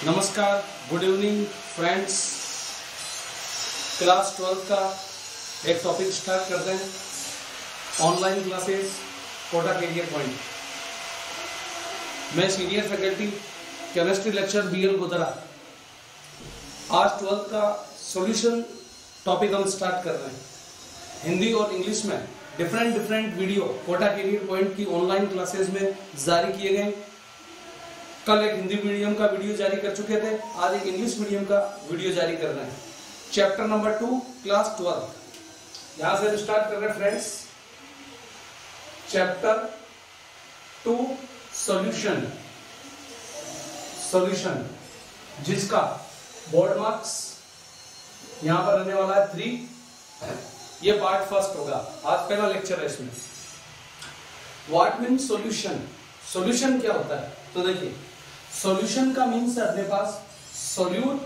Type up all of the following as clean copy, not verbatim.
नमस्कार, good evening friends. Class 12 का एक टॉपिक स्टार्ट करते हैं, online classes Kota career point. मैं senior faculty chemistry lecture BL Godara. आज 12 का सॉल्यूशन टॉपिक हम स्टार्ट कर रहे हैं। हिंदी और इंग्लिश में different video Kota career point की ऑनलाइन क्लासेस में जारी किए गए। कल एक हिंदी मीडियम का वीडियो जारी कर चुके थे, आज एक इंग्लिश मीडियम का वीडियो जारी कर रहे हैं। चैप्टर नंबर 2 क्लास 12 यहां से स्टार्ट कर रहे हैं फ्रेंड्स। चैप्टर 2 सॉल्यूशन जिसका बोर्ड मार्क्स यहां पर रहने वाला है 3। ये पार्ट फर्स्ट होगा, आज पहला लेक्चर है इसमें। व्हाट मीन सॉल्यूशन क्या होता है? तो देखिए, सॉल्यूशन का मीन्स है अपने पास solute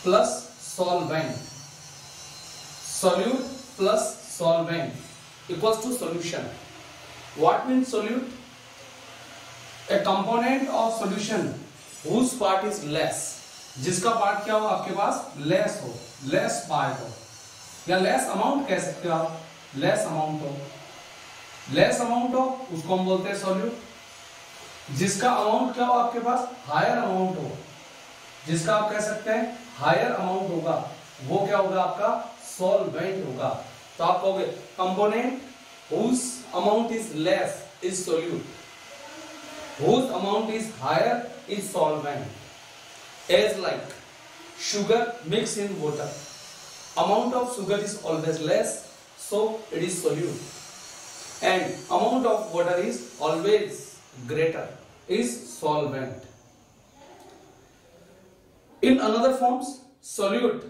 plus solvent. Solute plus solvent equals to solution. What mean solute? A component of solution whose part is less, जिसका पार्ट क्या हो आपके पास? लेस हो, लेस पार्ट हो, या लेस अमाउंट कह सकते हो आप। लेस अमाउंट हो उसको हम बोलते हैं सॉल्यूट। जिसका अमाउंट क्या हो आपके पास? हायर अमाउंट हो, जिसका आप कह सकते हैं हायर अमाउंट होगा, वो क्या होगा आपका? सॉल्वेंट होगा। तो आप कहोगे component whose amount is less is solute, whose amount is higher is solvent. As like sugar mix in water, amount of sugar is always less, so it is solute, and amount of water is always greater, is solvent. In another forms, solute,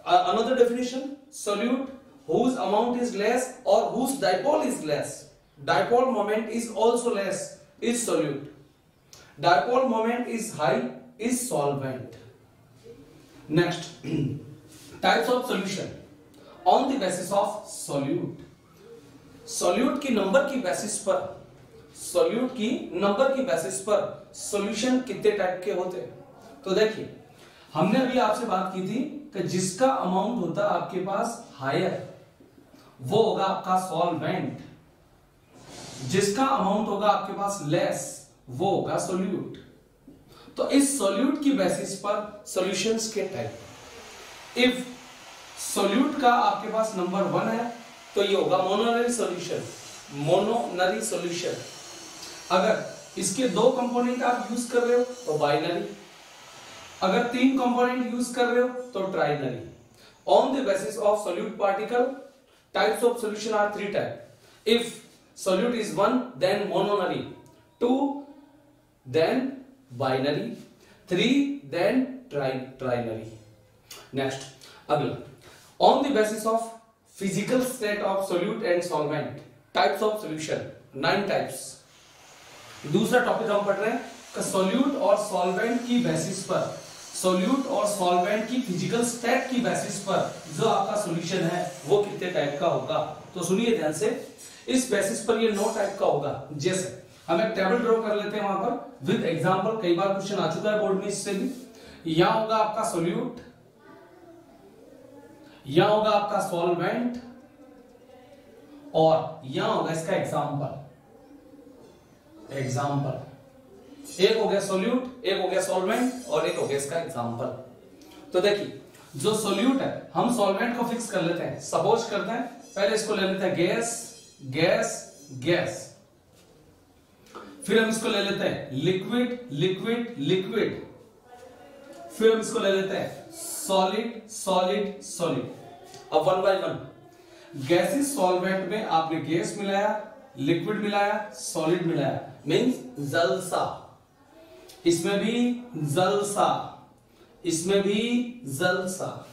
another definition, solute whose amount is less or whose dipole is less, dipole moment is also less, is solute. Dipole moment is high, is solvent. Next, types of solution on the basis of solute. Solute की number की basis पर, solute की number की basis पर solution कितने type के होते हैं? तो देखिए, हमने अभी आपसे बात की थी कि जिसका अमाउंट होता है आपके पास हायर, वो होगा आपका सॉल्वेंट। जिसका अमाउंट होगा आपके पास लेस, वो होगा सॉल्यूट। तो इस सॉल्यूट की बेसिस पर सॉल्यूशंस के टाइप। इफ सॉल्यूट का आपके पास नंबर 1 है तो ये होगा मोनोनरी सॉल्यूशन, मोनोनरी सॉल्यूशन। अगर इसके 2 कंपोनेंट आप यूज कर रहे हो तो बाइनरी, अगर 3 कंपोनेंट यूज कर रहे हो तो ternary. On the basis of solute particle, types of solution are 3 type. If solute is 1 then mononary, 2 then binary, 3 then ternary. Next, अगला, on the basis of physical state of solute and solvent, types of solution 9 types. दूसरा topic हम पढ़ रहे हैं कि solute और solvent की basis पर, सोल्यूट और सॉल्वेंट की फिजिकल स्टेट की बेसिस पर जो आपका सॉल्यूशन है वो कितने टाइप का होगा। तो सुनिए ध्यान से, इस बेसिस पर ये 9 टाइप का होगा। जैसे हम एक टेबल ड्रॉ कर लेते हैं वहां पर विद एग्जांपल, कई बार क्वेश्चन आ चुका है बोर्ड में इससे भी। यहां होगा आपका सोल्यूट, यहां होगा आपका सॉल्वेंट, और यहां होगा इसका एग्जाम्पल। एक हो गया सॉल्यूट, एक हो गया सॉल्वेंट, और एक हो गया इसका एग्जाम्पल। तो देखिए, जो सॉल्यूट है हम सॉल्वेंट को फिक्स कर लेते हैं। सपोज करते हैं, पहले इसको ले लेते हैं गैस, फिर हम इसको ले लेते हैं लिक्विड, फिर हम इसको ले लेते हैं सॉलिड। अब 1 बाय 1 गैसेस सॉल्वेंट में आपने गैस मिलाया, लिक्विड मिलाया, सॉलिड मिलाया, मींस जलसा। इसमें भी जलसा।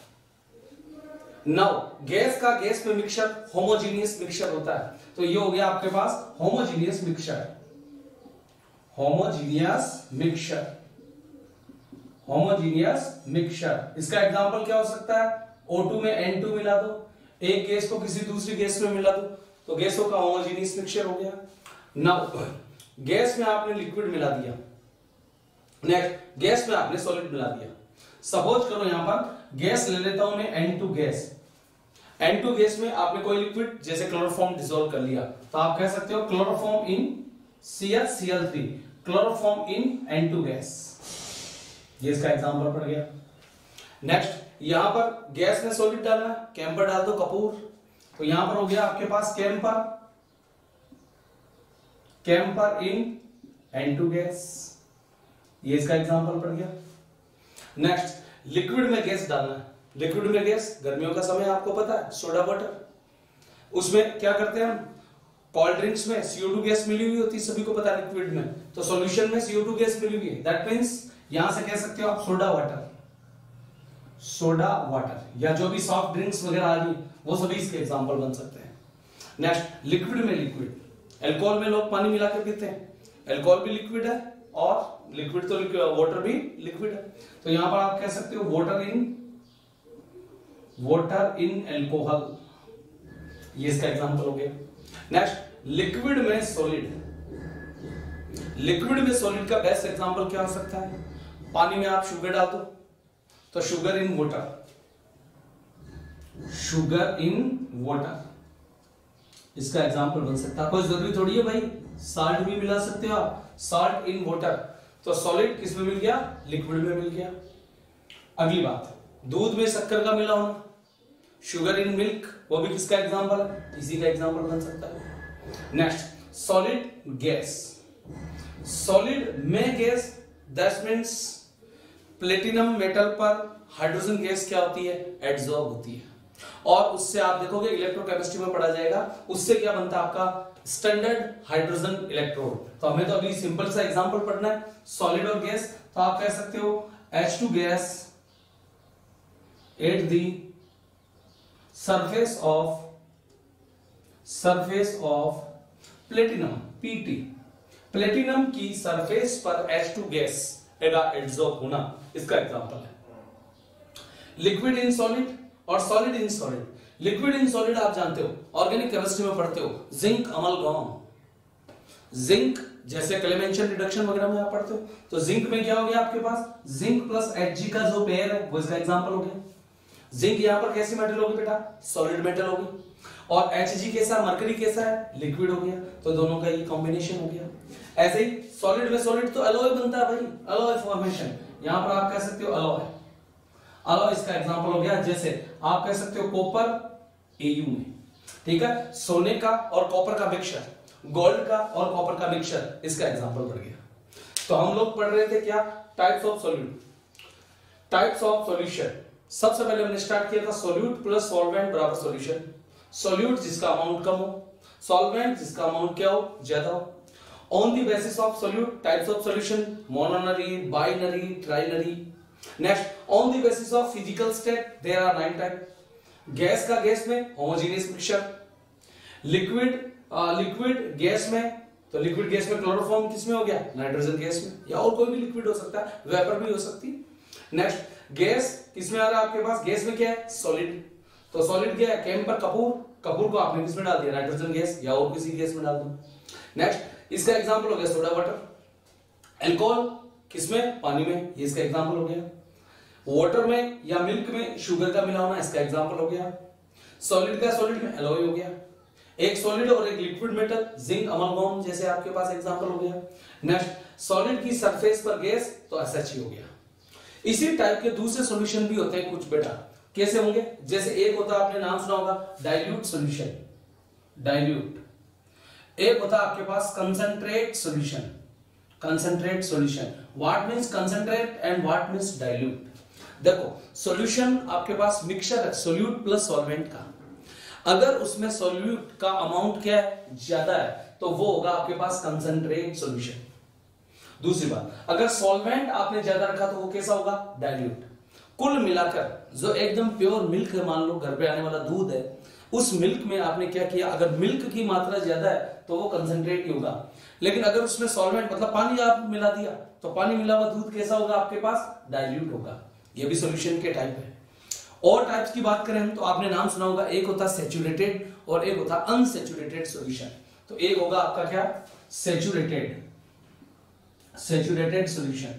नाउ गैस का गैस में मिक्सचर होमोजीनियस मिक्सचर होता है, तो ये हो गया आपके पास होमोजीनियस मिक्सचर। इसका एग्जांपल क्या हो सकता है? O2 में N2 मिला दो, एक गैस को किसी दूसरी गैस में मिला दो, तो गैसों का होमोजीनियस मिक्सचर हो गया। नाउ गैस में आपने लिक्विड मिला दिया, नेक्स्ट, गैस में आपने सॉलिड मिला दिया। सपोज करो यहां पर गैस ले लेता हूं मैं N2 गैस। N2 गैस में आपने कोई लिक्विड जैसे क्लोरोफॉर्म डिसॉल्व कर लिया, तो आप कह सकते हो क्लोरोफॉर्म इन CH_Cl3, क्लोरोफॉर्म इन N2 गैस। ये इसका एग्जांपल पड़ गया। नेक्स्ट, यहां पर गैस में सॉलिड डालना, कैंपर डाल दो कपूर, तो यहां पर हो गया आपके पास कैंपर इन N2 गैस। ये इसका एग्जांपल पड़ गया। नेक्स्ट, लिक्विड में गैस डालना है। लिक्विड में गैस, गर्मियों का समय आपको पता है, सोडा वाटर। उसमें क्या करते हैं हम, कोल्ड ड्रिंक्स में CO2 गैस मिली हुई होती है, सभी को पता है लिक्विड में, तो सॉल्यूशन में CO2 गैस मिली हुई है, दैट मींस यहां से कह सकते हो आप सोडा वाटर, या जो भी सॉफ्ट ड्रिंक्स वगैरह आ गई वो सभी इसके एग्जांपल बन सकते हैं। नेक्स्ट, लिक्विड में लिक्विड, अल्कोहल में लोग पानी मिला के पीते हैं, अल्कोहल भी लिक्विड है और लिक्विड तो वाटर भी लिक्विड है, तो यहां पर आप कह सकते हो वाटर इन अल्कोहल। ये इसका एग्जांपल हो गया। नेक्स्ट, लिक्विड में सॉलिड का बेस्ट एग्जांपल क्या हो सकता है, पानी में आप शुगर डाल दो तो शुगर इन वाटर, इसका एग्जांपल बन सकता है। कोई जरूरी थोड़ी है भाई, साल्ट भी मिला सकते हो आप, साल्ट इन वाटर, तो सॉलिड किस में मिल गया, लिक्विड में मिल गया। अगली बात, दूध में शक्कर का मिला होना, शुगर इन मिल्क, वो भी किसका एग्जांपल है, इसी का एग्जांपल बन सकता है। नेक्स्ट, सॉलिड में gas, that means platinum metal पर हाइड्रोजन गैस क्या होती है, एडसॉर्ब होती है, और उससे आप देखोगे इलेक्ट्रोकेमिस्ट्री में पढ़ा जाएगा, उससे क्या बनता है आपका स्टैंडर्ड हाइड्रोजन इलेक्ट्रोड। तो हमें तो अभी सिंपल सा एग्जांपल पढ़ना है, सॉलिड और गैस, तो आप कह सकते हो H2 gas at the surface of platinum, PT, platinum की सरफेस पर H2 गैस का एडसॉर्ब होना, इसका एग्जांपल है। लिक्विड इन सॉलिड और solid in solid. Liquid in solid आप जानते हो, ऑर्गेनिक केमिस्ट्री में पढ़ते हो, जिंक अमलगम, जिंक जैसे क्लेमेंशन रिडक्शन वगैरह में आप पढ़ते हो, तो जिंक में क्या हो गया आपके पास, जिंक प्लस Hg का जो पेयर है वो इसका एग्जांपल हो गया। जिंक यहां पर कैसी मेटल होगी बेटा, सॉलिड मेटल होगी, और Hg कैसा, मरकरी कैसा है, लिक्विड हो गया, तो दोनों का ये कॉम्बिनेशन हो गया। ऐसे ही सॉलिड में सॉलिड तो अलॉय बनता है भाई, अलॉय फॉर्मेशन, यहां पर आप कह सकते हो अलॉय इसका एग्जांपल हो गया। जैसे आप कह सकते हो कॉपर Au में, ठीक है, सोने का और कॉपर का मिक्सचर, गोल्ड का और कॉपर का मिक्सचर, इसका एग्जांपल बढ़ गया। तो हम लोग पढ़ रहे थे क्या, टाइप्स ऑफ सॉल्यूशन। सबसे पहले हमने स्टार्ट किया था सोल्यूट प्लस सॉल्वेंट बराबर सॉल्यूशन। सोल्यूट जिसका अमाउंट कम हो, सॉल्वेंट जिसका अमाउंट क्या हो, ज्यादा हो। On the basis of solute, types of solution, mononary, binary, ternary. Next, on the basis of physical state, there are 9 type. Gas का गैस में होमोजेनियस मिक्सचर, लिक्विड गैस में, तो लिक्विड गैस में क्लोरोफॉर्म किसमें हो गया, नाइट्रोजन गैस में, या और कोई भी लिक्विड हो सकता है, वेपर भी हो सकती है। नेक्स्ट, गैस किसमें आ रहा है आपके पास, गैस में क्या है, सॉलिड, तो सॉलिड क्या है, कैंपर कपूर को आपने किसमें डाल दिया, नाइट्रोजन गैस या और किसी गैस में डाल दो। नेक्स्ट, इसका एग्जांपल हो गया सोडा वाटर। अल्कोहल किसमें, पानी में, ये इसका एग्जांपल हो गया। वाटर में या मिल्क में शुगर का मिला होना, इसका एग्जांपल हो गया। सॉलिड का सॉलिड में अलॉय हो गया। एक सॉलिड और एक लिक्विड मेटल, जिंक अमलगम जैसे आपके पास एग्जांपल हो गया। नेक्स्ट, सॉलिड की सरफेस पर गैस, तो SH हो गया। इसी टाइप के दूसरे सॉल्यूशन भी होते हैं कुछ बेटा, कैसे होंगे, जैसे एक होता है, आपने नाम सुना होगा डाइल्यूट सॉल्यूशन, डाइल्यूट। एक होता है आपके पास concentrate solution. What means concentrate and what means dilute. देखो, सॉल्यूशन आपके पास मिक्सचर है सोल्यूट प्लस सॉल्वेंट का, अगर उसमें सोल्यूट का अमाउंट क्या है, ज्यादा है, तो वो होगा आपके पास कंसंट्रेट सॉल्यूशन। दूसरी बात, अगर सॉल्वेंट आपने ज्यादा रखा तो वो कैसा होगा, डाइल्यूट। कुल मिलाकर जो एकदम प्योर मिल्क है, मान लो घर पे आने वाला दूध है, उस मिल्क में आपने क्या किया, अगर मिल्क की मात्रा ज्यादा है तो वो कंसंट्रेट ही होगा, लेकिन अगर उसमें सॉल्वेंट मतलब पानी आप मिला दिया, तो पानी मिला हुआ दूध कैसा होगा आपके पास, डाइल्यूट होगा। ये भी सॉल्यूशन के टाइप है। और टाइप्स की बात करें हम, तो आपने नाम सुना होगा, एक होता सैचुरेटेड और एक होता अनसैचुरेटेड सॉल्यूशन। तो एक होगा आपका क्या, सैचुरेटेड सॉल्यूशन,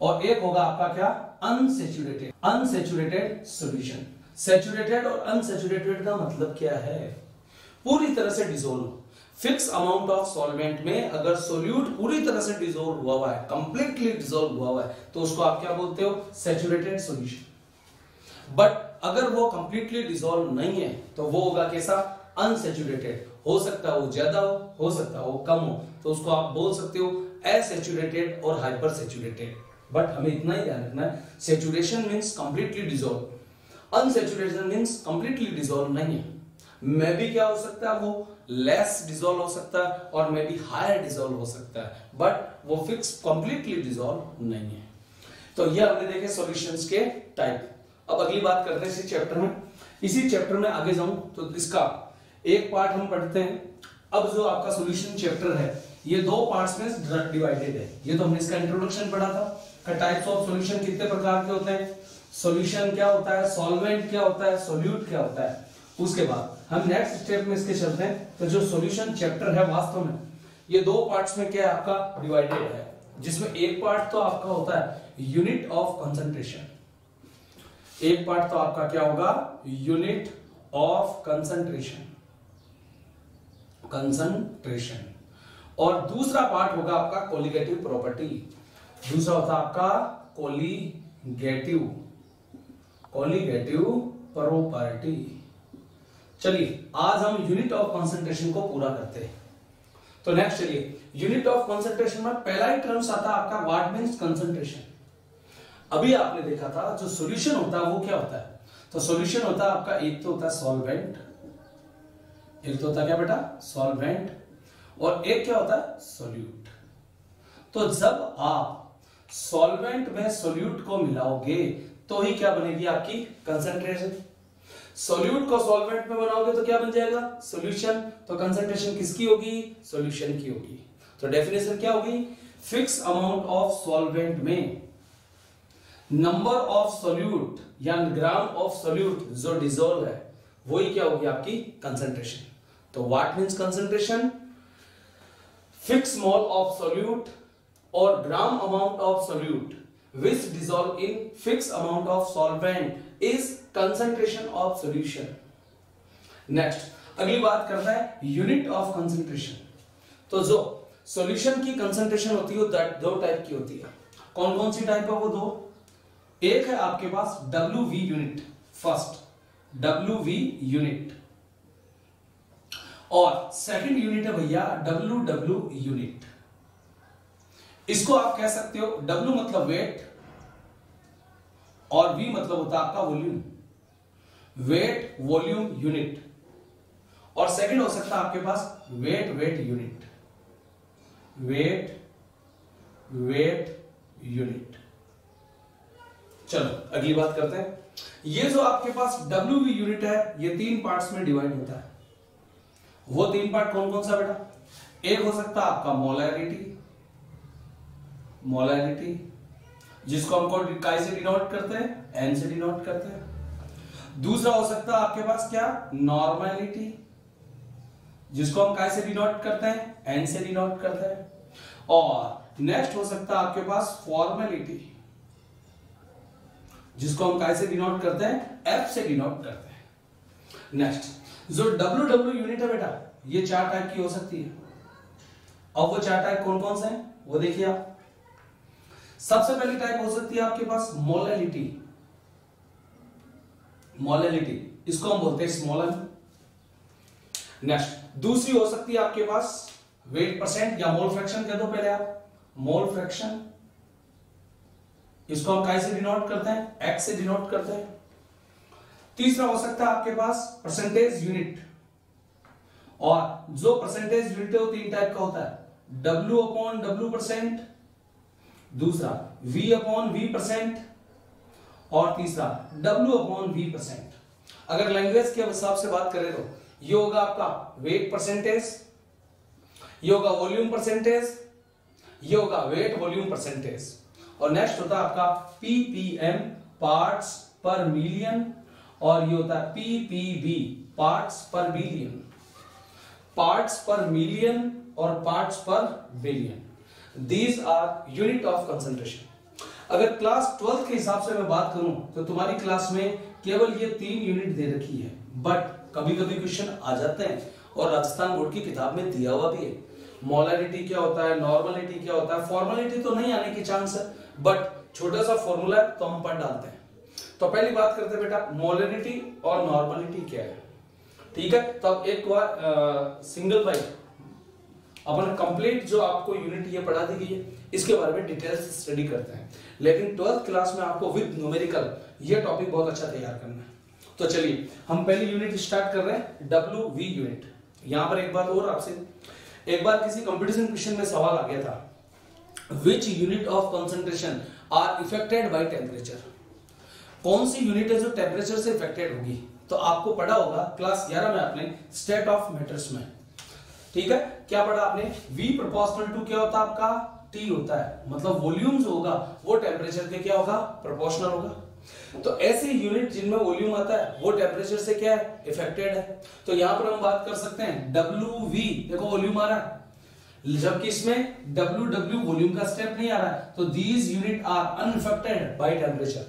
और एक होगा आपका क्या, अनसैचुरेटेड। Unsaturated solution. सैचुरेटेड और अनसैचुरेटेड का मतलब क्या है, पूरी तरह से dissolve. Fix amount of solvent में अगर सोल्यूट पूरी तरह से डिसोल्व हुआ है, कंप्लीटली डिसोल्व हुआ है, तो उसको आप क्या बोलते हो, सैचुरेटेड सॉल्यूशन। बट अगर वो कंप्लीटली डिसोल्व नहीं है तो वो होगा कैसा, अनसैचुरेटेड। हो सकता है वो ज्यादा हो सकता है वो कम हो, तो उसको आप बोल सकते हो एसैचुरेटेड और हाइपर सैचुरेटेड। बट हमें इतना ही ध्यान रखना है, saturation means completely dissolve, unsaturation means completely dissolve नहीं है। मे भी क्या हो सकता है, वो लेस डिसॉल्व हो सकता है और मे बी हायर डिसॉल्व हो सकता है, बट वो फिक्स कंप्लीटली डिसॉल्व नहीं है। तो ये हमने देखे सॉल्यूशंस के टाइप। अब अगली बात करते हैं इसी चैप्टर में। इसी चैप्टर में आगे जाऊं तो इसका एक पार्ट हम पढ़ते हैं। अब जो आपका सॉल्यूशन चैप्टर है ये दो पार्ट्स में डिवाइडेड है। ये तो हमने इसका इंट्रोडक्शन पढ़ा था, टाइप्स ऑफ सॉल्यूशन कितने प्रकार के होते हैं, सॉल्यूशन क्या होता है, सॉल्वेंट क्या होता है, सोल्यूट क्या होता है। उसके बाद हम नेक्स्ट स्टेप में इसके चलते हैं। तो जो सॉल्यूशन चैप्टर है वास्तव में ये दो पार्ट्स में क्या है आपका डिवाइडेड है, जिसमें एक पार्ट तो आपका होता है यूनिट ऑफ कंसंट्रेशन। एक पार्ट तो आपका क्या होगा, यूनिट ऑफ कंसंट्रेशन, कंसंट्रेशन। और दूसरा पार्ट होगा आपका कोलिगेटिव प्रॉपर्टी। दूसरा होता है आपका कोलिगेटिव, कोलिगेटिव प्रॉपर्टी। चलिए आज हम यूनिट ऑफ कंसंट्रेशन को पूरा करते हैं। तो नेक्स्ट चलिए, यूनिट ऑफ कंसंट्रेशन में पहला ही टर्म्स आता है आपका व्हाट मींस कंसंट्रेशन। अभी आपने देखा था जो सॉल्यूशन होता है वो क्या होता है, तो सॉल्यूशन होता है आपका एक तो होता है सॉल्वेंट, एक तो होता है क्या बेटा सॉल्वेंट, और एक क्या होता है सोल्यूट। तो जब आप सॉल्वेंट में सोल्यूट को मिलाओगे तो ही क्या बनेगी आपकी कंसंट्रेशन। सोल्यूट को सॉल्वेंट में बनाओगे तो क्या बन जाएगा सॉल्यूशन। तो कंसंट्रेशन किसकी होगी, सॉल्यूशन की होगी। तो डेफिनेशन क्या होगी, फिक्स अमाउंट ऑफ सॉल्वेंट में नंबर ऑफ सोल्यूट या ग्राम ऑफ सोल्यूट जो डिसॉल्व है वही क्या होगी आपकी कंसंट्रेशन। तो what means concentration, fix mole of solute और gram amount of solute which dissolve in fixed amount of solvent is concentration of solution. Next अगली बात करता है यूनिट ऑफ कंसंट्रेशन। तो जो सॉल्यूशन की कंसंट्रेशन होती है दो टाइप की होती है। कौन कौन सी टाइप है वो दो, एक है आपके पास WV unit, first WV unit, और सेकंड यूनिट है भैया WW यूनिट। इसको आप कह सकते हो W मतलब वेट और V मतलब होता है आपका वॉल्यूम, वेट वॉल्यूम यूनिट। और सेकंड हो सकता है आपके पास weight weight unit, weight weight unit. चलो अगली बात करते हैं। ये जो आपके पास WV यूनिट है ये तीन पार्ट्स में डिवाइड होता है। वो तीन पार्ट कौन कौन सा बेटा, एक हो सकता है आपका मोलैरिटी, मोलैरिटी जिसको हम काय से डिनोट करते हैं, एन से डिनोट करते हैं। दूसरा हो सकता है आपके पास क्या नॉर्मेलिटी, जिसको हम काय से डिनोट करते हैं, एन से डिनोट करते हैं। और नेक्स्ट हो सकता है आपके पास फॉर्मेलिटी, जिसको हम काय से डिनोट करते हैं, एफ से डिनोट करते हैं। नेक्स्ट जो WW यूनिट है बेटा ये चार टाइप की हो सकती है। अब वो चार टाइप कौन कौन से हैं वो देखिए आप। सबसे पहली टाइप हो सकती है आपके पास मोलैलिटी, मोलैलिटी इसको हम बोलते हैं स्मॉल एम। नेक्स्ट दूसरी हो सकती है आपके पास वेट परसेंट या मोल फ्रैक्शन कह दो पहले आप, मोल फ्रैक्शन, इसको हम काय से डिनोट करते हैं, एक्स से डिनोट करते हैं। तीसरा हो सकता है आपके पास परसेंटेज यूनिट, और जो परसेंटेज यूनिट है वो तीन टाइप का होता है, W अपॉन W परसेंट, दूसरा V अपॉन V परसेंट, और तीसरा W अपॉन V परसेंट। अगर लैंग्वेज के हिसाब से बात करें तो ये होगा आपका वेट परसेंटेज, ये होगा वॉल्यूम परसेंटेज, ये होगा वेट वॉल्यूम परसेंटेज, और नेक्स्ट होता है आपका ppm पार्ट्स पर मिलियन, और ये होता है ppb parts per billion, parts per million और parts per billion. These are unit of concentration. अगर क्लास 12 के हिसाब से मैं बात करूं तो तुम्हारी क्लास में केवल ये 3 यूनिट दे रखी है, बट कभी कभी क्वेश्चन आ जाते हैं और राजस्थान बोर्ड की किताब में दिया हुआ भी है। मोलैरिटी क्या होता है, नॉर्मलिटी क्या होता है, फॉर्मेलिटी तो नहीं आने की चांस है, बट छोटा सा फॉर्मूला है तो हम पढ़ डालते हैं। तो पहली बात करते हैं बेटा, मोलैरिटी और नॉर्मलिटी क्या है। ठीक है, तो अब एक बार सिंगल बाई अपन कंप्लीट जो आपको यूनिट ये पढ़ा दी गई है इसके बारे में डिटेल से स्टडी करते हैं, लेकिन 12th क्लास में आपको विद न्यूमेरिकल ये टॉपिक बहुत अच्छा तैयार करना है। तो चलिए हम पहली यूनिट स्टार्ट कर रहे हैं, WV यूनिट। यहां पर एक बात और आपसे, एक बार किसी कंपटीशन क्वेश्चन में सवाल आ गया था, which unit of concentration are affected by temperature. कौन सी यूनिट है जो टेम्परेचर से इफेक्टेड होगी। तो आपको पढ़ा होगा क्लास 11 में आपने स्टेट ऑफ मैटर्स में, ठीक है, क्या पढ़ा आपने, V प्रोपोर्शनल टू क्या होता है आपका, T होता है, मतलब वॉल्यूम जो होगा वो टेम्परेचर के क्या होगा, प्रोपोर्शनल होगा। तो ऐसे यूनिट जिनमें वॉल्यूम आता है वो टेम्परेचर से क्या है, इफेक्टेड है। तो यहां पर हम बात कर सकते हैं WV, देखो वॉल्यूम आ रहा है, जबकि इसमें WW वॉल्यूम का स्टेप नहीं आ रहा है, तो these unit are unaffected by temperature.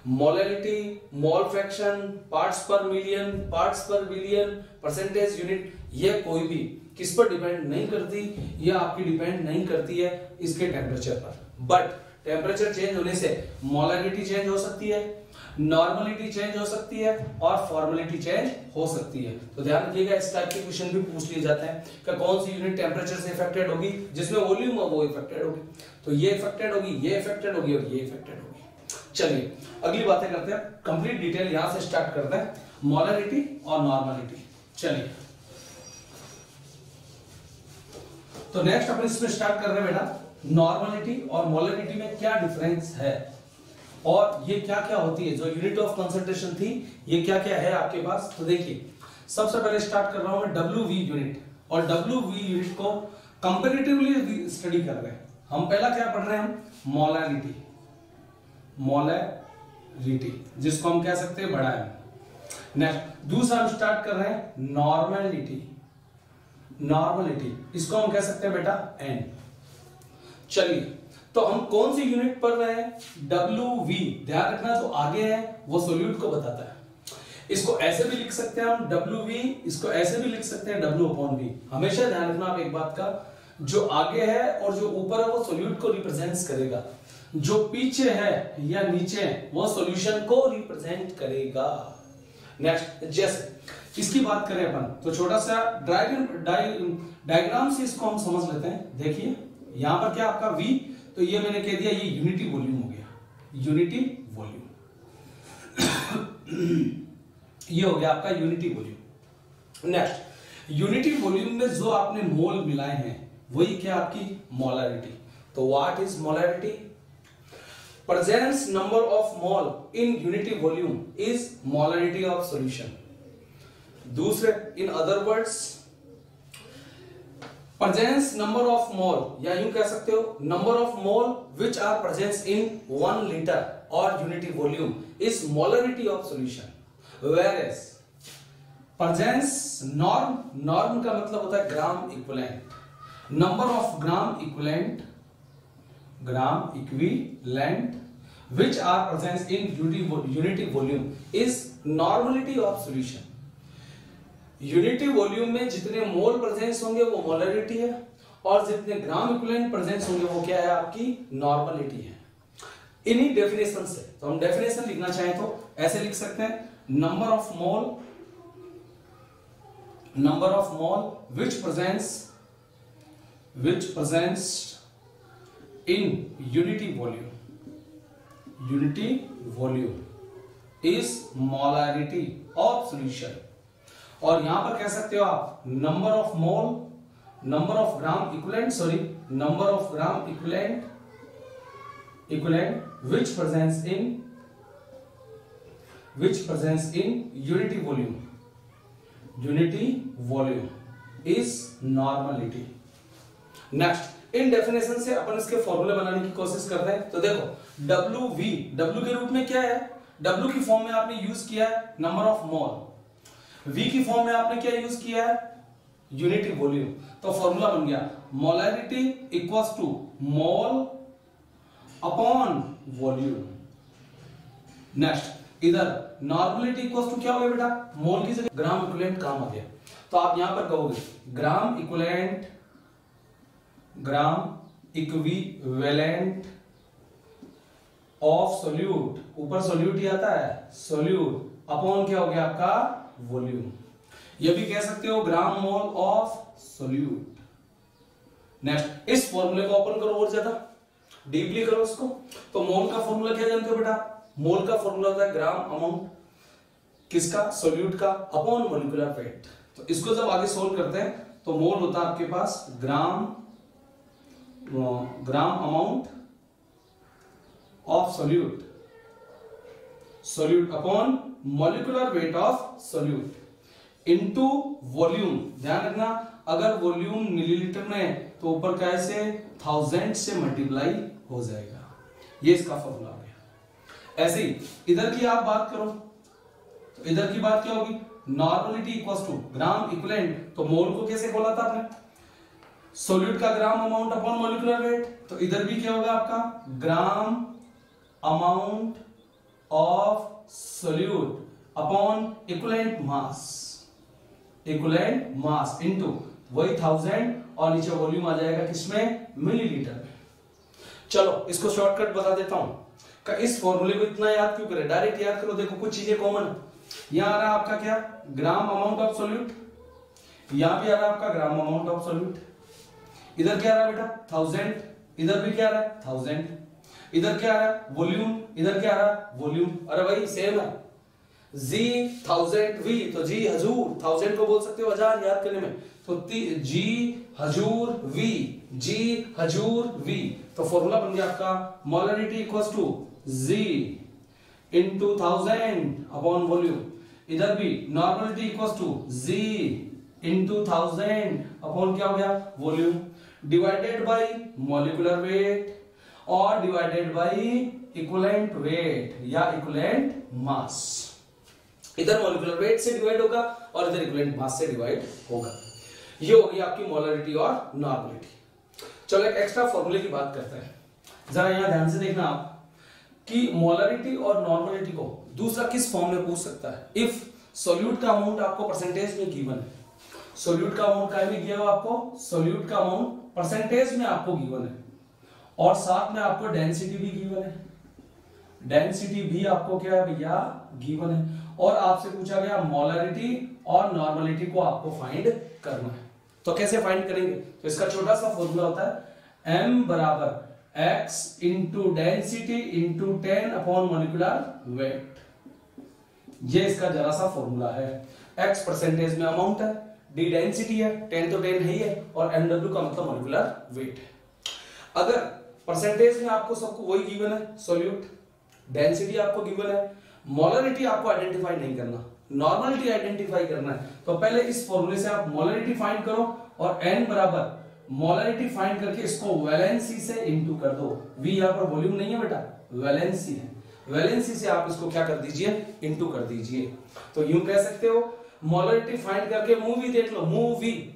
Molarity, mole fraction, parts per million, parts per billion, percentage unit, ये कोई भी किस पर डिपेंड नहीं करती, ये आपकी डिपेंड नहीं करती है इसके टेम्परेचर पर। बट टेम्परेचर चेंज होने से मोलैरिटी चेंज हो सकती है, नॉर्मलिटी चेंज हो सकती है और फॉर्मेलिटी चेंज हो सकती है। तो ध्यान रखिएगा, इस टाइप के क्वेश्चन भी पूछ लिए जाते हैं कि कौन सी यूनिट टेम्परेचर से इफेक्टेड होगी, जिसमें वॉल्यूम हो वो इफेक्टेड होगी, तो ये इफेक्टेड होगी, ये इफेक्टेड होगी और ये इफेक्टेड होगी। चलिए अगली बातें करते हैं, कंप्लीट डिटेल यहां से स्टार्ट करते हैं, मोलैरिटी और नॉर्मलिटी। चलिए तो नेक्स्ट अपन इसमें स्टार्ट कर रहे हैं बेटा, नॉर्मलिटी और मोलैरिटी में क्या डिफरेंस है और ये क्या क्या होती है, जो यूनिट ऑफ कंसंट्रेशन थी ये क्या क्या है आपके पास। तो देखिए सबसे पहले स्टार्ट कर रहा हूं मैं WV यूनिट, और WV यूनिट को कंपैरेटिवली स्टडी कर रहे हैं हम। पहला क्या पढ़ रहे हैं हम, मोलैरिटी, मोलैरिटी जिसको हम कह सकते हैं बड़ा है। नेक्स्ट दूसरा हम स्टार्ट कर रहे हैं नॉर्मलिटी, नॉर्मलिटी इसको हम कह सकते हैं बेटा N। चलिए तो हम कौन सी यूनिट पढ़ रहे हैं, WV। ध्यान रखना जो आगे है वो सोल्यूट को बताता है, इसको ऐसे भी लिख सकते हैं हम WV, इसको ऐसे भी लिख सकते हैं W/V। हमेशा ध्यान रखना आप एक बात का, जो आगे है और जो ऊपर है वो सोल्यूट को रिप्रेजेंट करेगा, जो पीछे है या नीचे है वो सॉल्यूशन को रिप्रेजेंट करेगा। नेक्स्ट जैसे इसकी बात करें अपन तो छोटा सा डायग्राम से इसको हम समझ लेते हैं। देखिए यहां पर क्या आपका V, तो ये मैंने कह दिया ये यूनिटी वॉल्यूम हो गया, यूनिटी वॉल्यूम ये हो गया आपका unity volume. Next unity volume में जो आपने मोल मिलाए हैं वही क्या आपकी मोलैरिटी। तो what is molarity, presence number of mole in unity volume is molarity of solution। दूसरे in other words presence number of mole, या यूं कह सकते हो number of mole which are present in 1 liter or unity volume is molarity of solution। whereas presence norm का मतलब होता है gram equivalent, number of gram equivalent which are present in unity volume is normality of solution। Unity volume में जितने मोल presence होंगे वो molarity है, और जितने ग्राम इक्विवेलेंट प्रेजेंस होंगे वो क्या है आपकी नॉर्मलिटी है। इन्हीं डेफिनेशन से, तो हम डेफिनेशन लिखना चाहें तो ऐसे लिख सकते हैं, number of mole which presents in unity volume is molarity of solution। और यहां पर कह सकते हो आप number of mole, number of gram equivalent which presents in unity volume is normality। Next in definition से अपन इसके फॉर्मूले बनाने की कोशिश करते हैं। तो देखो WV, W के रूप में क्या है, W की फॉर्म में आपने यूज किया है नंबर ऑफ मोल, V की फॉर्म में आपने क्या यूज किया है यूनिटी वॉल्यूम। तो फॉर्मूला बन गया molarity equals to mole upon volume. Next इधर नॉर्मलिटी इक्वल्स टू क्या हो गया बेटा, मोल की जगह ग्राम इक्विवेलेंट काम आ गया, तो आप यहां पर कहोगे ग्राम इक्विवेलेंट ऑफ सोल्यूट, ऊपर सोल्यूट ही आता है, सोल्यूट अपॉन क्या हो गया आपका वॉल्यूम। ये भी कह सकते हो ग्राम मोल ऑफ सोल्यूट। नेक्स्ट इस फॉर्मूले को ओपन करो और ज्यादा डीपली करो उसको। तो मोल का फॉर्मूला क्या जानते हो बेटा, मोल का फॉर्मूला होता है ग्राम अमाउंट किसका, सोल्यूट का, अपॉन मोलिकुलर वेट। तो इसको जब आगे सोल्व करते हैं तो मोल होता है आपके पास gram amount of solute upon molecular weight of solute into volume. ध्यान रखना अगर वॉल्यूम मिलीलीटर में है तो ऊपर का ऐसे 1000 से मल्टीप्लाई हो जाएगा, ये इसका फॉर्मूला आ गया। ऐसे ही इधर की आप बात करो तो इधर की बात क्या होगी, normality equals to gram equivalent, तो मोल को कैसे बोला था आपने, सोल्यूट का gram amount upon molecular weight. तो इधर भी क्या होगा आपका gram amount of solute upon equivalent mass into वही 1000 और नीचे वॉल्यूम आ जाएगा किसमें, मिलीलीटर में। चलो इसको शॉर्टकट बता देता हूं का इस फॉर्मूले को इतना याद क्यों करें, डायरेक्ट याद करो। देखो कुछ चीजें कॉमन, यहां आ रहा है आपका क्या ग्राम अमाउंट ऑफ सोल्यूट, यहां भी आ रहा है आपका ग्राम अमाउंट ऑफ सोल्यूट, इधर क्या आ रहा है बेटा 1000, इधर भी क्या आ रहा है 1000, इधर क्या आ रहा है वॉल्यूम, इधर क्या आ रहा है वॉल्यूम। अरे भाई सेम है, जी 1000 वी, तो जी हजूर 1000 को बोल सकते हो 1000 याद करने में, तो जी हजूर वी। तो फॉर्मूला बन गया आपका molarity equals to G into 1000 upon volume. इधर भी normality equals to G into 1000 upon क्या हो गया volume, divided by molecular weight और डिवाइडेड बाय इक्विवेलेंट वेट या इक्विवेलेंट मास। इधर मॉलिक्यूलर वेट से डिवाइड होगा और इधर इक्विवेलेंट मास से डिवाइड होगा। ये होगी आपकी मोलरिटी और नॉर्मलिटी। चलो एक एक्स्ट्रा फॉर्मूले की बात करते हैं, जरा यहां ध्यान से देखना आप कि मोलरिटी और नॉर्मलिटी को दूसरा किस फॉर्म में पूछ सकता है। इफ सोल्यूट का अमाउंट आपको परसेंटेज में गिवन है, सोल्यूट का अमाउंट क्या में दिया हुआ आपको, सोल्यूट का अमाउंट परसेंटेज में आपको गिवन है और साथ में आपको डेंसिटी भी गिवन है, डेंसिटी भी आपको क्या है भैया गिवन है, और आपसे पूछा गया मोलरिटी और नॉर्मलिटी को आपको फाइंड करना है। तो कैसे फाइंड करेंगे, तो इसका छोटा सा फॉर्मूला होता है m बराबर x into density into 10 upon molecular wait. ये इसका जरा सा फॉर्मूला है। x परसेंटेज में अमाउंट है, d डेंसिटी है, 10 तो 10 है ही है, और mw का मतलब मोलिकुलर वेट है। अगर परसेंटेज में आपको सबको वही गिवन है सोल्यूट, डेंसिटी आपको गिवन है, मोलरिटी आपको आइडेंटिफाई नहीं करना, नॉर्मलिटी आइडेंटिफाई करना है, तो पहले इस फॉर्मूले से आप मोलरिटी फाइंड करो और n बराबर मोलरिटी फाइंड करके इसको वैलेंसी से इंटू कर दो। v यहां पर वॉल्यूम नहीं है बेटा, वैलेंसी है, वैलेंसी से आप इसको क्या कर दीजिए इंटू कर दीजिए। तो यूं कह सकते हो मोलरिटी फाइंड करके मूवी देख लो, मूवी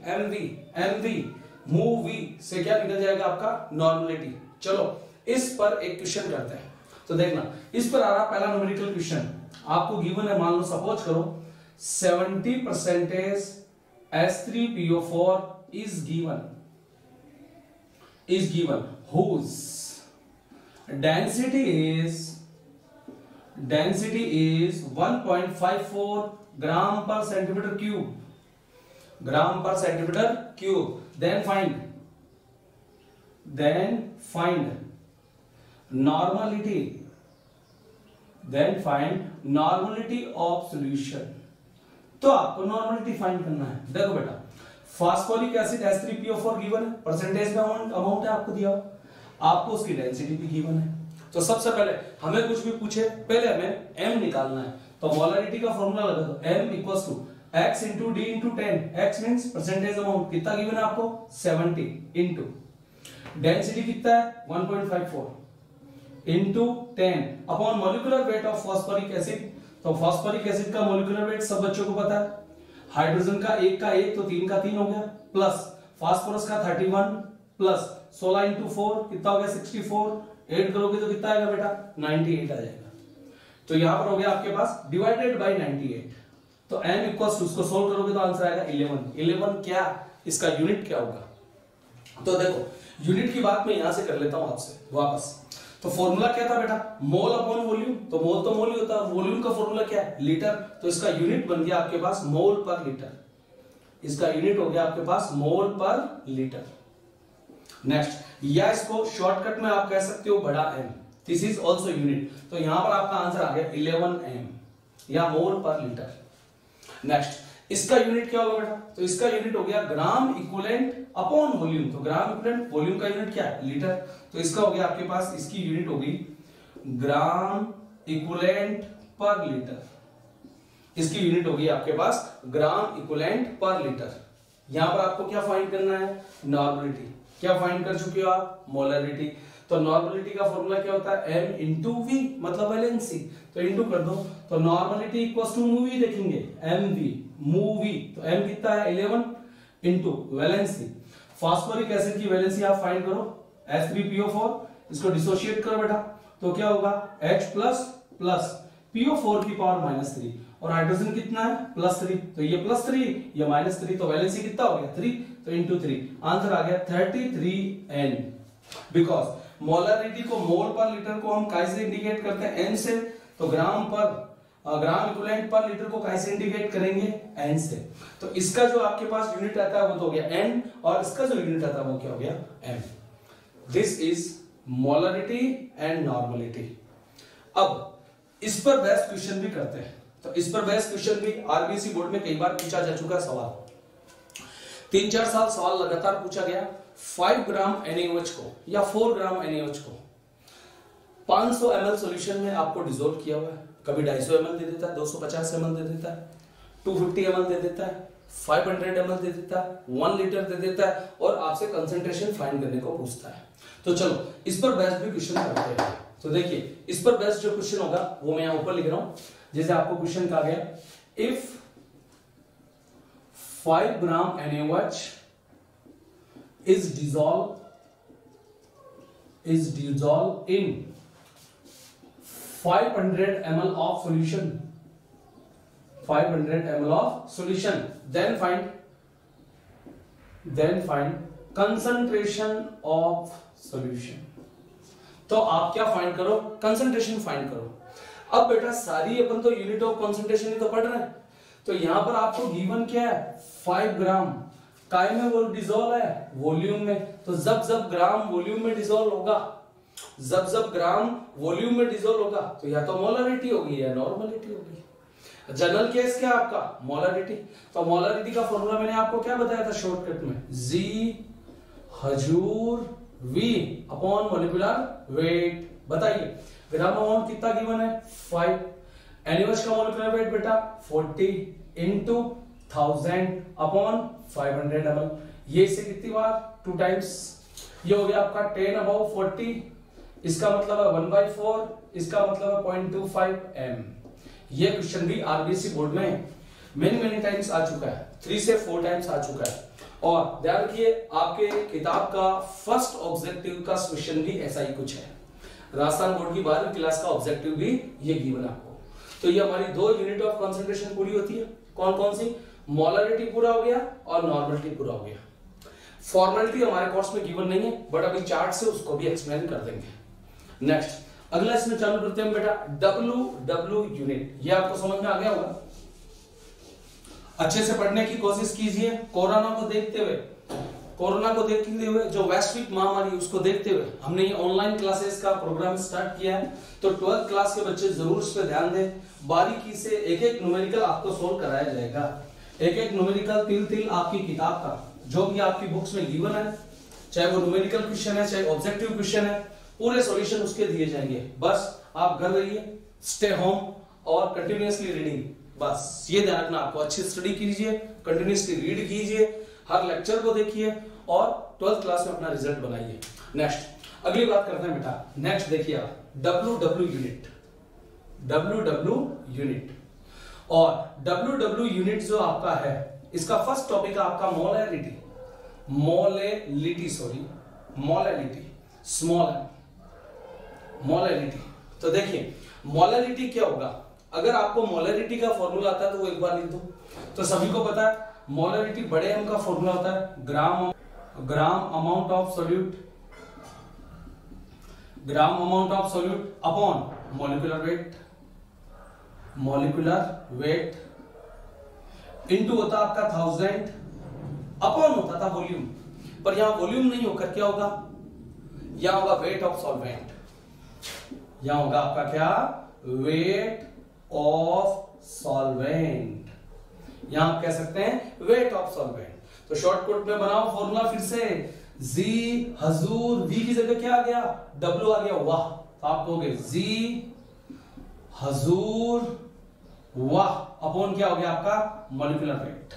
मूवी से क्या निकल जाएगा आपका नॉर्मलिटी। चलो इस पर एक क्वेश्चन करते हैं, तो देखना इस पर आ रहा पहला न्यूमेरिकल क्वेश्चन आपको गिवन है, मान लो सपोज करो 70% S3PO4 is given whose density is 1.54 gram per centimeter cube, then find normality of solution. तो आपको नॉर्मलिटी फाइंड करना है। देखो बेटा फास्फोरिक एसिड H3PO4 गिवन है, परसेंटेज में अमाउंट है आपको दिया, आपको उसकी डेंसिटी भी गिवन है। तो सबसे पहले हमें कुछ भी पूछे पहले हमें m निकालना है, तो मोलरिटी का फॉर्मूला लगा दो, m equals to x into D into 10, x means percentage amount कितना गिवन है आपको 70 इंटू डेंसिटी कितना है 1.54 into 10 upon molecular weight of phosphoric acid. तो फास्फोरिक एसिड का मोलिकुलर वेट सब बच्चों को पता है, हाइड्रोजन का 1 का 1 तो 3 का 3 हो गया, प्लस फास्फोरस का 31 प्लस 16 इंटू 4 कितना हो गया 64 ऐड करोगे तो कितना आएगा बेटा 98 आ जाएगा। तो यहां पर हो गया आपके पास डिवाइडेड बाय 98। तो m इक्वल्स उसको सोल्व करोगे तो आंसर आएगा 11। 11 क्या, इसका यूनिट क्या होगा? तो देखो यूनिट की बात मैं यहां से कर लेता हूं आपसे वापस। तो फॉर्मूला क्या था बेटा, मोल अपॉन वॉल्यूम। तो मोल तो मोल ही होता है, वॉल्यूम का फॉर्मूला क्या है, लीटर। तो इसका यूनिट बन गया आपके पास मोल पर लीटर। इसका यूनिट हो गया आपके पास मोल पर लीटर। नेक्स्ट, या इसको शॉर्टकट में आप कह सकते हो बड़ा M, this is also unit. तो यहां पर आपका आंसर आ गया 11 M या मोल पर लीटर। नेक्स्ट, इसका यूनिट क्या होगा बेटा, तो इसका यूनिट हो गया ग्राम इक्विवेलेंट अपॉन वॉल्यूम। तो ग्राम इक्विवेलेंट, वॉल्यूम का यूनिट क्या है, लीटर। तो इसका हो गया आपके पास, इसकी यूनिट होगी ग्राम इक्विवेलेंट पर लीटर। इसकी यूनिट होगी आपके पास ग्राम इक्विवेलेंट पर लीटर। यहां पर आपको क्या फाइंड करना है, नॉर्मलिटी। क्या फाइंड कर चुके हो आप, मोलरिटी। तो नॉर्मलिटी का फॉर्मूला क्या होता है, m इंटू वी, मतलब वैलेंसी। तो इंटू कर दो, तो नॉर्मलिटी इक्वल्स टू मूवी देखेंगे, mv मूवी। तो m कितना है 11 इंटू वैलेंसी। फास्फोरिक एसिड की वैलेंसी आप फाइंड करो, H3PO4। इसको डिसोशिएट करो बेटा, तो क्या होगा H प्लस प्लस PO4 की पावर -3 और हाइड्रोजन कितना है +3। तो ये +3 ये -3, तो वैलेंसी कितना हो गया 3। तो इंटू 3 आंसर आ गया 33N। बिकॉज मोलरिटी को, मोल पर लीटर को हम कैसे इंडिकेट करते हैं, N से। तो ग्राम इक्विवेलेंट पर लीटर को कैसे इंडिकेट करेंगे, N से। तो इसका जो आपके पास यूनिट आता है वो तो हो गया N, और इसका जो यूनिट आता है वो क्या हो गया M। This is molarity and normality. अब इस पर बेस्ट क्वेश्चन भी करते हैं। तो इस पर बेस्ट क्वेश्चन भी आरबीसी बोर्ड में कई बार पूछा जा चुका है सवाल, 3-4 साल सवाल लगातार पूछा गया। 5 ग्राम NaOH को या 4 ग्राम NaOH को 500 ml सॉल्यूशन में आपको डिसॉल्व किया हुआ है। कभी 250 ml दे देता है, 250 ml दे देता है, 250 ml दे देता है, 500 ml दे देता है, 1 लीटर दे देता है, और आपसे कंसंट्रेशन फाइंड करने को पूछता है। तो चलो इस पर बेस्ट भी क्वेश्चन करते हैं। तो देखिए इस पर बेस्ट जो क्वेश्चन होगा वो मैं यहां ऊपर लिख रहा हूं। जैसे आपको क्वेश्चन कहा गया, if 5 gram NaOH is dissolved in 500 ml of solution, 500 ml of solution, then find concentration of solution। तो आप क्या फाइंड करो, कंसंट्रेशन फाइंड करो। अब बेटा सारी अपन तो यूनिट ऑफ कंसंट्रेशन ही तो पढ़ रहे हैं। तो यहां पर आपको गिवन क्या है, 5 ग्राम काय में वो डिसॉल्व है, वॉल्यूम में। तो जब ग्राम वॉल्यूम में डिसॉल्व होगा, जब ग्राम वॉल्यूम में डिसॉल्व होगा, तो या तो मोलरिटी होगी या नॉर्मलिटी होगी। जनरल केस क्या आपका, मोलरिटी। तो मोलरिटी का फॉर्मूला मैंने आपको क्या बताया था शॉर्टकट में, G हजूर V अपॉन मोलिकुलर वेट। बताइए ग्राम अमाउंट कितना गिवन है 5, NaOH का मोलिकुलर वेट बेटा 40 इंटू 1000 अपॉन 500 ml। ये इसे कितनी बार 2 टाइम्स, ये हो गया आपका 10 अबव 40, इसका मतलब है 1/4, इसका मतलब है 0.25 m। ये क्वेश्चन भी आरबीसी बोर्ड में मेनी टाइम्स आ चुका है, 3 से 4 टाइम्स आ चुका है। और ध्यान रखिए आपके किताब का फर्स्ट ऑब्जेक्टिव का क्वेश्चन भी ऐसा ही कुछ है। राजस्थान बोर्ड की 12वीं क्लास का ऑब्जेक्टिव भी ये गिवन आपको। तो ये हमारी 2 यूनिट ऑफ कंसंट्रेशन पूरी होती है। कौन कौन सी, मोलरिटी पूरा हो गया और नॉर्मलिटी पूरा हो गया। फॉर्मेलिटी हमारे कोर्स में गिवन नहीं है, बट अभी चार्ट से उसको भी एक्सप्लेन कर देंगे। नेक्स्ट अगला इसमें चालू करते हैं बेटा, W यूनिट। ये आपको समझ में आ गया होगा, अच्छे से पढ़ने की कोशिश कीजिए। कोरोना को देखते हुए जो वैश्विक महामारी उसको देखते हुए हमने ये ऑनलाइन क्लासेस का प्रोग्राम स्टार्ट किया है। तो 12th क्लास के बच्चे जरूर इस पे ध्यान दें। बारीकी से एक न्यूमेरिकल आपको सोल्व कराया जाएगा, एक न्यूमेरिकल तिल आपकी किताब का जो भी आपकी बुक्स में गिवन है, चाहे वो न्यूमेरिकल क्वेश्चन है चाहे ऑब्जेक्टिव क्वेश्चन है, पूरे सॉल्यूशन उसके दिए जाएंगे। बस आप घर रहिए, स्टे होम और कंटिन्यूअसली रीडिंग। बस ये ध्यान रखना, आपको अच्छी स्टडी कीजिए, कंटिन्यूअसली रीड कीजिए, हर लेक्चर को देखिए और 12th क्लास में अपना रिजल्ट बनाइए। नेक्स्ट अगली बात करते हैं बेटा। नेक्स्ट देखिए आप W यूनिट। और W यूनिट जो आपका है, इसका फर्स्ट टॉपिक है आपका मोलैलिटी, स्मॉल m। मोलैलिटी। तो देखिए मोलैलिटी क्या होगा, अगर आपको मोलैलिटी का फॉर्मूला आता है तो वो एक बार लिख दो। तो सभी को पता है मोलैलिटी बड़े एम का फॉर्मूला होता है gram amount of solute, gram amount of solute upon molecular weight into होता आपका 1000 अपॉन होता था वॉल्यूम, पर यहां वॉल्यूम नहीं होकर क्या होगा, यहां होगा वेट ऑफ सॉल्वेंट, यहां होगा आपका क्या वेट ऑफ सॉल्वेंट, यहां आप कह सकते हैं वेट ऑफ सॉल्वेंट। तो शॉर्टकट में बनाओ फॉर्मूला फिर से, जी हजूर, वी की जगह क्या आ गया डब्ल्यू आ गया, वाह, तो आप कहोगे जी हजूर वाह अपॉन क्या हो गया आपका मॉलिक्यूलर वेट,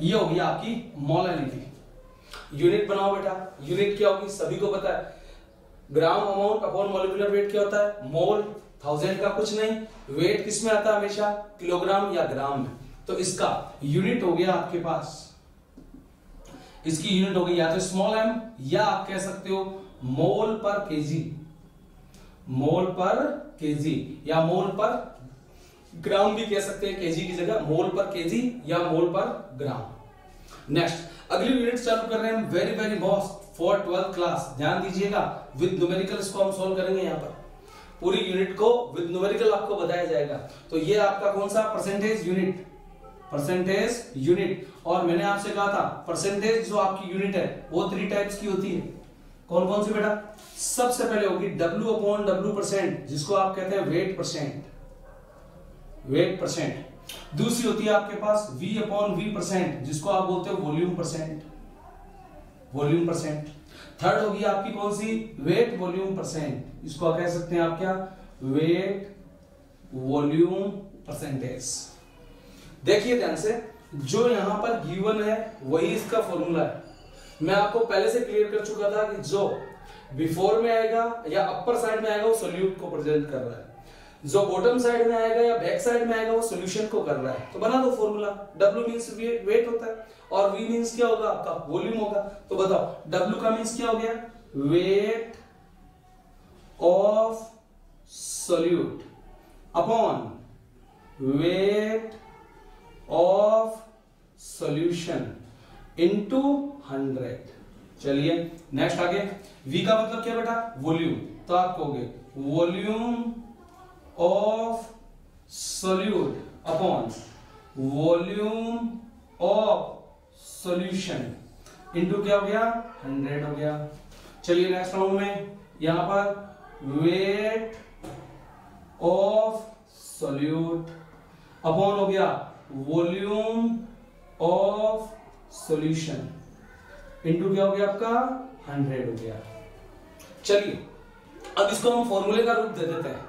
ये होगी आपकी मोलैलिटी। यूनिट बनाओ बेटा, यूनिट क्या होगी सभी को पता है, gram amount upon molecular wait क्या होता है मोल, 1000 का कुछ नहीं, वेट किस में आता है हमेशा किलोग्राम या ग्राम में, तो इसका यूनिट हो गया आपके पास, इसकी यूनिट हो गई या तो स्मॉल एम या आप कह सकते हो मोल पर केजी, मोल पर केजी या मोल पर ग्राम भी कह सकते हैं, केजी की जगह मोल पर केजी या मोल पर ग्राम। नेक्स्ट अगली यूनिट चालू कर रहे हैं हम, very very most for 12th class, ध्यान दीजिएगा, विद न्यूमेरिकल्स को हम सॉल्व करेंगे, यहाँ पर पूरी यूनिट को विद न्यूमेरिकल आपको बताया जाएगा। तो ये आपका कौन सा परसेंटेज यूनिट, परसेंटेज यूनिट, और मैंने आपसे कहा था परसेंटेज जो आपकी यूनिट है वो 3 टाइप्स की होती है, कौन कौन सी बेटा, सबसे पहले होगी W अपॉन W परसेंट, जिसको आप कहते हैं वेट परसेंट, वेट परसेंट। दूसरी होती है आपके पास V अपॉन V परसेंट, जिसको आप बोलते हो volume percent, volume percent. Third होगी आपकी कौन सी, वेट वॉल्यूम परसेंट, इसको कह सकते हैं आप क्या वेट वॉल्यूम परसेंटेज। देखिए ध्यान से, जो यहां पर गिवन है वही इसका फॉर्मूला है, मैं आपको पहले से क्लियर कर चुका था कि जो बिफोर में आएगा या अपर साइड में आएगा वो सोल्यूट को प्रेजेंट कर रहा है, जो बॉटम साइड में आएगा या बैक साइड में आएगा वो सॉल्यूशन को कर रहा है। तो बना दो फॉर्मूला, W मींस वेट होता है और V मींस क्या होगा आपका वॉल्यूम होगा। तो बताओ W का मींस क्या हो गया, weight of solute upon weight of solution into 100। चलिए नेक्स्ट आगे, V का मतलब क्या बेटा वॉल्यूम, तो आप कहोगे volume of solute upon volume of solution into क्या हो गया 100 हो गया। चलिए नेक्स्ट राउंड में, यहां पर वेट ऑफ सोल्यूट अपॉन हो गया वॉल्यूम ऑफ सॉल्यूशन इनटू क्या हो गया आपका 100 हो गया। चलिए अब इसको हम फॉर्मूले का रूप दे देते हैं।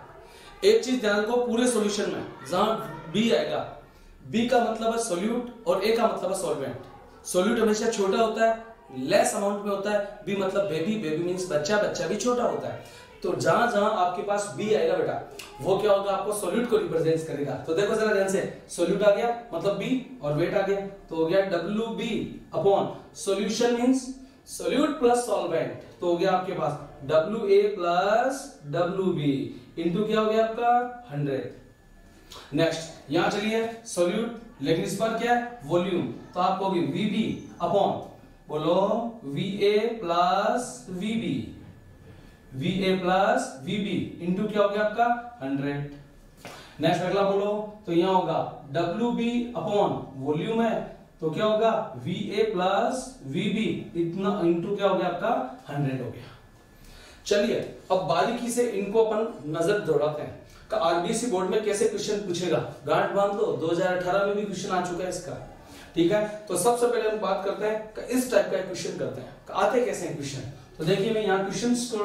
एक चीज ध्यान को, पूरे सॉल्यूशन में जहां B आएगा, B का मतलब है सोल्यूट और A का मतलब है सॉल्वेंट। सोल्यूट हमेशा छोटा होता है, लेस अमाउंट में होता है, B मतलब बेबी, बेबी मींस बच्चा, बच्चा भी छोटा होता है। तो जहां जहां आपके पास B आएगा बेटा वो क्या होगा, आपको सोल्यूट को रिप्रेजेंट करेगा। तो देखो जरा ध्यान से, सोल्यूट आ गया मतलब B और वेट आ गया, तो हो गया WB upon solution means solute plus solvent, तो हो गया आपके पास WA प्लस WB इनटू क्या हो गया आपका 100। नेक्स्ट यहां चलिए सोल्यूट, लेकिन इस पर क्या है वॉल्यूम, तो आप कहोगे VB अपॉन बोलो VA plus VB, VA plus VB into क्या हो गया आपका 100। नेक्स्ट अगला बोलो, तो यहां होगा WB अपॉन वॉल्यूम है तो क्या होगा VA प्लस VB इतना इनटू क्या हो गया आपका 100 हो गया। चलिए अब बारीकी से इनको अपन नजर दौड़ाते हैं कि आरबीएससी बोर्ड में कैसे क्वेश्चन पूछेगा। गांठ बांध लो, 2018 में भी क्वेश्चन आ चुका है इसका, ठीक है। तो सबसे पहले हम बात करते हैं कि इस टाइप का क्वेश्चन करते हैं, आते कैसे हैं क्वेश्चन। तो देखिए मैं यहाँ क्वेश्चंस को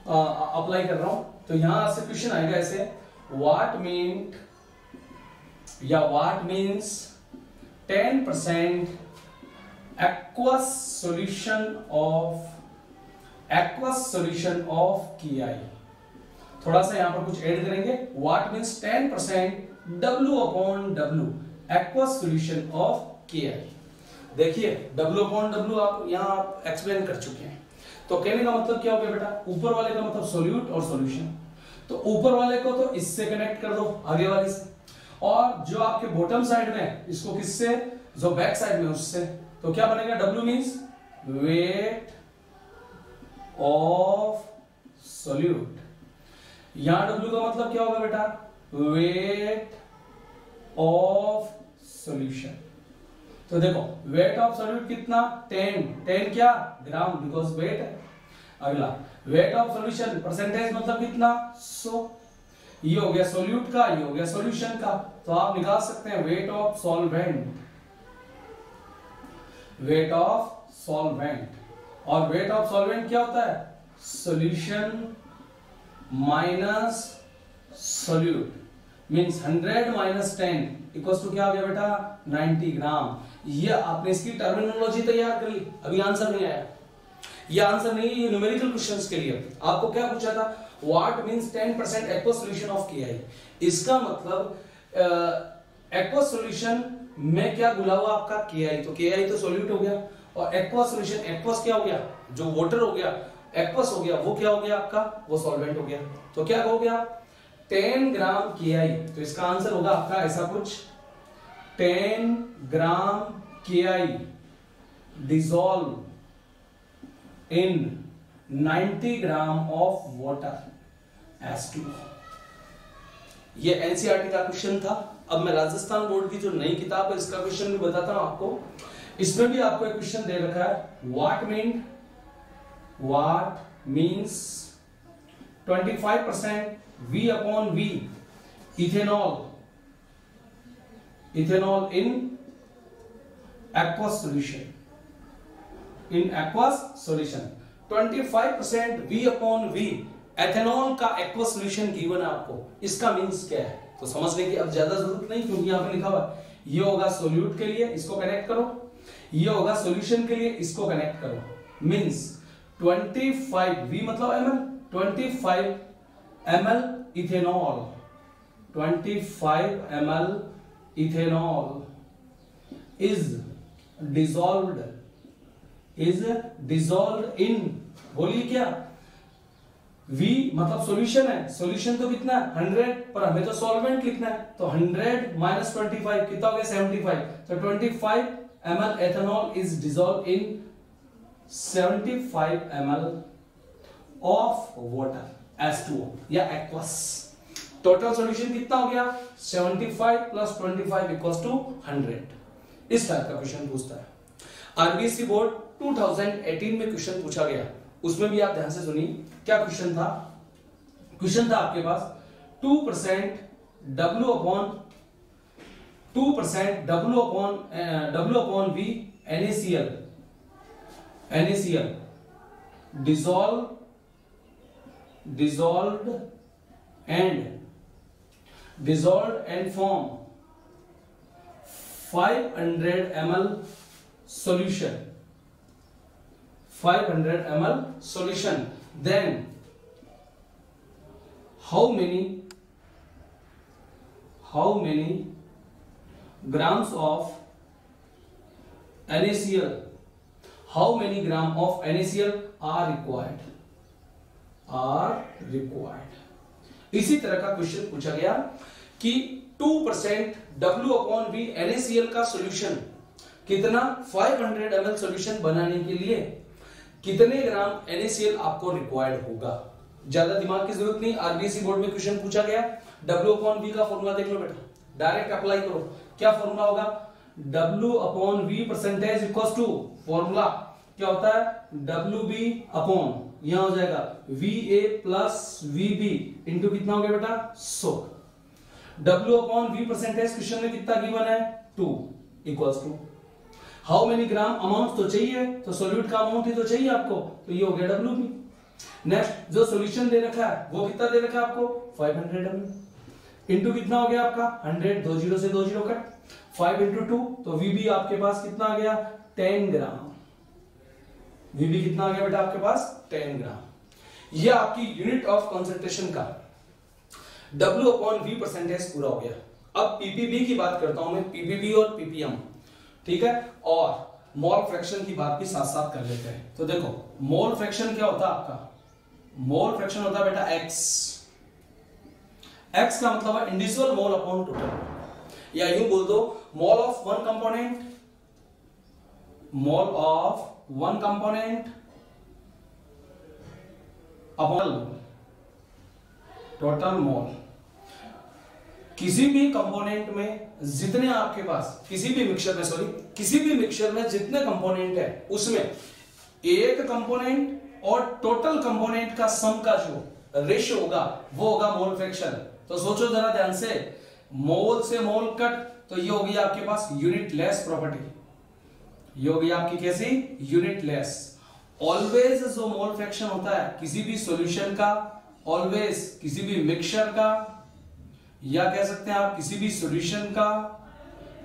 अप्लाई कर रहा हूं, तो यहां से क्वेश्चन आएगा ऐसे, what means 10% aqueous solution of KI। थोड़ा सा यहां पर कुछ ऐड करेंगे, what means 10% W upon W aqueous solution of KI। देखिए W अपॉन W आप यहां एक्सप्लेन कर चुके हैं, तो कहने का मतलब क्या हो गया बेटा, ऊपर वाले का मतलब सोल्यूट और सॉल्यूशन, तो ऊपर वाले को तो इससे कनेक्ट कर दो, आगे वाले से, और जो आपके बॉटम साइड में इसको किससे, जो बैक साइड में उससे। तो क्या बनेगा, W means weight of solute. यहां W का मतलब क्या होगा बेटा, वेट ऑफ सॉल्यूशन। तो देखो वेट ऑफ सॉल्यूट कितना, 10 क्या, ग्राम, बिकॉज वेट है। अगला वेट ऑफ सॉल्यूशन परसेंटेज मतलब कितना, 100। ये हो गया सॉल्यूट का, ये हो गया सॉल्यूशन का। तो आप निकाल सकते हैं weight of solvent, weight of solvent. और वेट ऑफ सॉल्वेंट क्या होता है, solution minus solute, means 100 minus 10 equals to क्या हो गया बेटा, 90 ग्राम। ये आपने इसकी टर्मिनोलॉजी तैयार कर ली, अभी आंसर नहीं आया। ये आंसर नहीं है, ये न्यूमेरिकल क्वेश्चंस के लिए। आपको क्या पूछा था, what means 10% aqueous solution of KI। इसका मतलब एक्वस सॉल्यूशन में क्या घुला हुआ आपका, KI। तो KI तो सॉल्यूट हो गया, और एक्वस सॉल्यूशन, एक्वस क्या हो गया, जो वाटर हो गया, एक्वस हो गया, वो क्या हो गया आपका, वो सॉल्वेंट हो गया। तो क्या हो गया, 10 ग्राम KI। तो इसका आंसर होगा आपका ऐसा कुछ, 10 ग्राम KI dissolve in 90 gram of water H2O। ये एनसीईआरटी का क्वेश्चन था। अब मैं राजस्थान बोर्ड की जो नई किताब है इसका क्वेश्चन भी बताता हूं आपको। इसमें भी आपको एक क्वेश्चन दे रखा है, what means 25% V/V ethanol in aqueous solution, in aqueous solution 25% V/V ethanol का एक्वस सॉल्यूशन गिवन है आपको। इसका मींस क्या है, तो समझने की अब ज्यादा जरूरत नहीं, क्योंकि यहां पे लिखा हुआ है। ये होगा सोल्यूट के लिए, इसको कनेक्ट करो, ये होगा सॉल्यूशन के लिए, इसको कनेक्ट करो। मींस 25 V मतलब ml, 25 ml ethanol, 25 ml ethanol is dissolved in, बोलिए क्या, V मतलब सॉल्यूशन है, सॉल्यूशन तो कितना है 100, पर हमें तो सॉल्वेंट लिखना है, तो 100 माइनस 25 कितना हो गया 75। तो 25 ml ethanol is dissolve in 75 ml of water H2O या एक्वस। टोटल सॉल्यूशन कितना हो गया 75 प्लस 25 इक्वल्स टू 100। इस टाइप का क्वेश्चन पूछता है आरबीएससी बोर्ड 2018 में क्वेश्चन पूछा गया। उसमें भी आप ध्यान से सुनिए क्या क्वेश्चन था। क्वेश्चन था आपके पास 2% W upon V NaCl dissolved and form 500 ml solution, 500 ml solution, then how many grams of NaCl, how many gram of NaCl are required। इसी तरह का क्वेश्चन पूछा गया कि 2% W/V NaCl का सॉल्यूशन कितना, 500 ml सॉल्यूशन बनाने के लिए कितने ग्राम NaCl आपको रिक्वायर्ड होगा। ज्यादा दिमाग की जरूरत नहीं, आरबीएससी बोर्ड में क्वेश्चन पूछा गया। W/V का फॉर्मूला देख लो बेटा, डायरेक्ट अप्लाई करो। क्या फॉर्मूला होगा, W/V percentage equals to, formula क्या होता है WB अपॉन, यहां हो जाएगा VA प्लस VB इंटू कितना हो गया बेटा 100। W/V परसेंटेज क्वेश्चन में कितना गिवन है 2 equals to how many gram, amount तो चाहिए, तो सॉल्यूट का अमाउंट ही तो चाहिए आपको, तो ये हो गया WB। नेक्स्ट जो सॉल्यूशन दे रखा है वो कितना दे रखा है आपको 500 ml इंटू कितना हो गया आपका 100, 2 0 से 2 0 कट, 5 इंटू 2, तो VB आपके पास कितना आ गया 10 ग्राम। VB कितना आ गया बेटा आपके पास 10 ग्राम। ये आपकी यूनिट ऑफ कंसंट्रेशन का W/V परसेंटेज पूरा हो गया। अब PPB की बात करता हूं मैं, PPB और PPM, ठीक है, और मोल फ्रैक्शन की बात भी साथ साथ कर लेते हैं। तो देखो मोल फ्रैक्शन क्या होता है आपका, मोल फ्रैक्शन होता है बेटा X, x का मतलब है इंडिविजुअल मोल अपॉन टोटल, या यूं बोल दो mole of one component, mole of one component upon total mole. किसी भी कंपोनेंट में जितने आपके पास, किसी भी मिक्सचर में जितने कंपोनेंट है उसमें एक कंपोनेंट और टोटल कंपोनेंट का सम का जो रेशियो होगा वो होगा मोल फ्रैक्शन। तो सोचो जरा ध्यान से, मोल से मोल कट, तो ये होगी आपके पास यूनिट लेस प्रॉपर्टी, ये होगी आपकी कैसी, यूनिट लेस। ऑलवेज जो मोल फ्रैक्शन होता है किसी भी सॉल्यूशन का, ऑलवेज किसी भी मिक्सचर का, या कह सकते हैं आप किसी भी सॉल्यूशन का,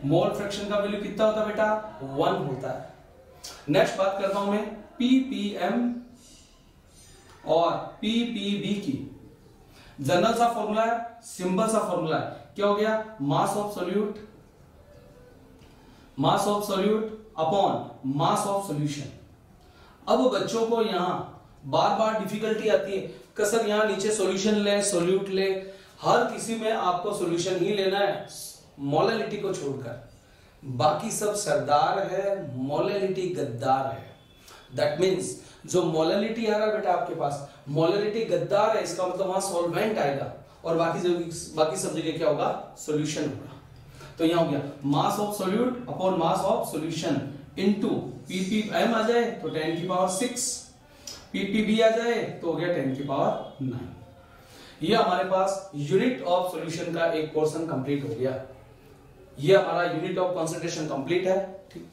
मोल फ्रैक्शन का वैल्यू कितना होता है बेटा, 1 होता है। नेक्स्ट बात करता हूं मैं पीपीएम और पीपीबी की। जनरल सा फॉर्मूला है, सिंपल सा फॉर्मूला है, क्या हो गया, mass of solute upon mass of solution. अब बच्चों को यहां बार बार डिफिकल्टी आती है कि सर यहां नीचे सॉल्यूशन ले, सॉल्यूट ले, हर किसी में आपको सॉल्यूशन ही लेना है मोलैलिटी को छोड़कर, बाकी सब सरदार है, मोलैलिटी गद्दार है। दैट मींस जो मोलैलिटी आ रहा है बेटा आपके पास, मोलैलिटी गद्दार है, इसका मतलब वहां सॉल्वेंट आएगा और बाकी सब जगह क्या होगा, सॉल्यूशन होगा। तो यहां हो गया mass of solute upon mass of solution into PPM आ जाए तो 10 की पावर 6, पीपीबी आ जाए तो हो गया 10 की पावर 9। ये हमारे पास यूनिट ऑफ सॉल्यूशन का एक पोर्शन कंप्लीट हो गया। ये हमारा यूनिट ऑफ कंसंट्रेशन कंप्लीट है। ठीक।